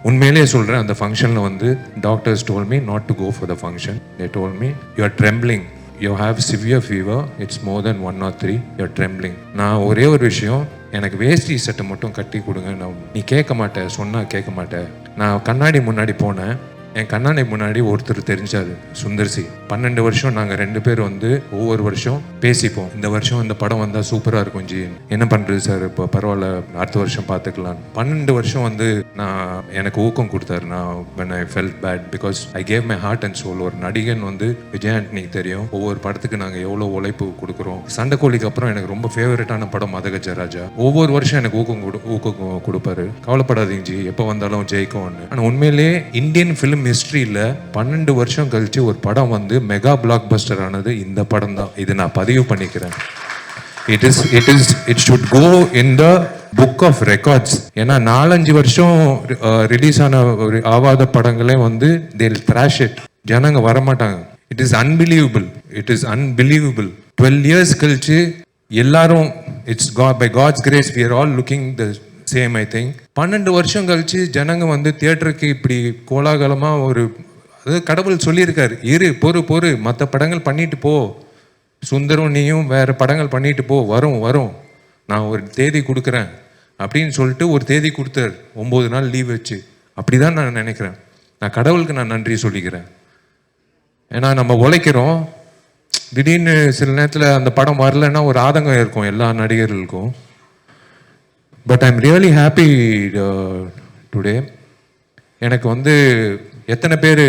உண்மையிலேயே சொல்கிறேன், அந்த ஃபங்க்ஷனில் வந்து doctors told me not to go for the function. They told me you are trembling, you have severe fever, it's more than 1 or 3, you are trembling. நான் ஒரே ஒரு விஷயம், எனக்கு வேஷ்டி சட்டை மட்டும் கட்டி கொடுங்க. நீ கேட்க மாட்டேன், சொன்னால் கேட்க மாட்டேன். நான் கண்ணாடி முன்னாடி போனேன், என் கண்ணாடி முன்னாடி ஒருத்தர் தெரிஞ்சாரு, சுந்தர்சி. 12 வருஷம் நாங்கள் 2 பேர் வந்து ஒவ்வொரு வருஷம் பேசிப்போம், இந்த வருஷம் இந்த படம் வந்தால் சூப்பராக இருக்கும் ஜி, என்ன பண்ணுறது சார், இப்போ பரவாயில்ல அடுத்த வருஷம் பார்த்துக்கலாம். 12 வருஷம் வந்து நான் எனக்கு ஊக்கம் கொடுத்தாரு. நான் when I felt bad because I gave my heart and soul. ஒரு நடிகன் வந்து விஜய் ஆண்டனிக்கு தெரியும், ஒவ்வொரு படத்துக்கு நாங்கள் எவ்வளோ உழைப்பு கொடுக்குறோம். சண்டைக்கோழிக்கு அப்புறம் எனக்கு ரொம்ப ஃபேவரட்டான படம் மதகஜராஜா. ஒவ்வொரு வருஷம் எனக்கு ஊக்கம் கொடுப்பாரு, கவலைப்படாதீங்க ஜி, எப்போ வந்தாலும் ஜெயிக்கும்னு. ஆனால் உண்மையிலேயே இந்தியன் ஃபிலிம் ஹிஸ்டரியில் 12 வருஷம் கழிச்சு ஒரு படம் வந்து மெகா பிளாக் பஸ்டர் ஆனது இந்த படம் தான். இது நான் பதிவு பண்ணிக்கிறேன். It should go in the book of records. ஏன்னா 4-5 வருஷம் ரிலீஸ் ஆன ஆவாத படங்களே வந்து they'll thrash it. ஜனங்க வரமாட்டாங்க. It is unbelievable, it is unbelievable. 12 years கழிச்சு எல்லாரும், it's by God's grace we are all looking the same. I think 12 வருஷம் கழிச்சு ஜனங்க வந்து தியேட்டருக்கு இப்படி கோலாகலமாக ஒரு, அது கடவுள் சொல்லியிருக்காரு, இரு பொறு மற்ற படங்கள் பண்ணிட்டு போ, சுந்தரம் நீயும் வேறு படங்கள் பண்ணிட்டு போ, வரும் நான் ஒரு தேதி கொடுக்குறேன் அப்படின்னு சொல்லிட்டு ஒரு தேதி கொடுத்தாரு, 9 நாள் லீவ் வச்சு. அப்படி தான் நான் நினைக்கிறேன். நான் கடவுளுக்கு நான் நன்றி சொல்லிக்கிறேன். ஏன்னா நம்ம உழைக்கிறோம், திடீர்னு சில நேரத்தில் அந்த படம் வரலைன்னா ஒரு ஆதங்கம் இருக்கும் எல்லா நடிகர்களுக்கும். But I'm really happy today. எனக்கு வந்து எத்தனை பேர்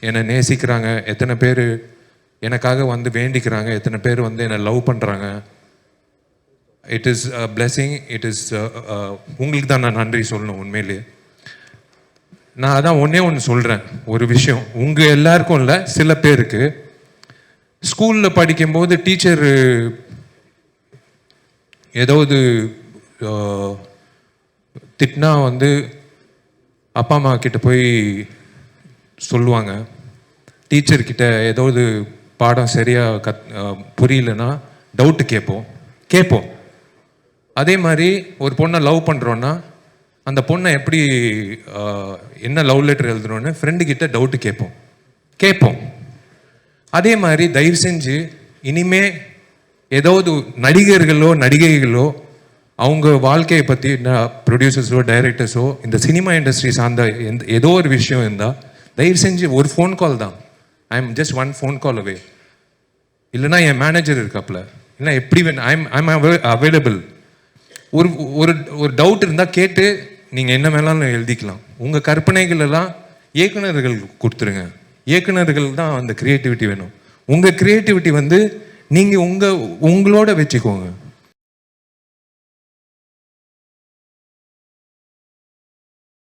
என்னை நேசிக்கிறாங்க, எத்தனை பேர் எனக்காக வந்து வேண்டிக்கிறாங்க, எத்தனை பேர் வந்து என்னை லவ் பண்ணுறாங்க. It is a blessing. It is உங்களுக்கு தான் நான் நன்றி சொல்லணும். உண்மையிலேயே நான் அதான் ஒன்று சொல்கிறேன், ஒரு விஷயம் உங்கள் எல்லாருக்கும் இல்லை, சில பேருக்கு ஸ்கூலில் படிக்கும்போது டீச்சர் ஏதாவது திட்டினா வந்து அப்பா அம்மா கிட்ட போய் சொல்லுவாங்க. டீச்சர்கிட்ட ஏதாவது பாடம் சரியாக புரியலன்னா டவுட்டு கேட்போம். அதே மாதிரி ஒரு பொண்ணை லவ் பண்ணுறோன்னா அந்த பொண்ணை எப்படி என்ன லவ் லெட்டர் எழுதுறோன்னு ஃப்ரெண்டுக்கிட்ட டவுட்டு கேட்போம். அதே மாதிரி தயவு செஞ்சு இனிமே ஏதாவது நடிகர்களோ நடிகைகளோ அவங்க வாழ்க்கையை பற்றி ப்ரொடியூசர்ஸோ டைரக்டர்ஸோ இந்த சினிமா இண்டஸ்ட்ரி சார்ந்த ஏதோ ஒரு விஷயம் இருந்தால் தயவு செஞ்சு ஒரு ஃபோன் கால் தான். I am just 1 phone call away. இல்லைனா என் மேனேஜர் இருக்காப்புல, இல்லை எப்படி ஐம் அவைலபிள். ஒரு டவுட் இருந்தால் கேட்டு நீங்கள் என்ன வேணாலும் எழுதிக்கலாம். உங்கள் கற்பனைகள் எல்லாம் இயக்குநர்கள் கொடுத்துருங்க. இயக்குநர்கள் தான் அந்த க்ரியேட்டிவிட்டி வேணும். உங்கள் க்ரியேட்டிவிட்டி வந்து நீங்கள் உங்களோட வச்சுக்கோங்க.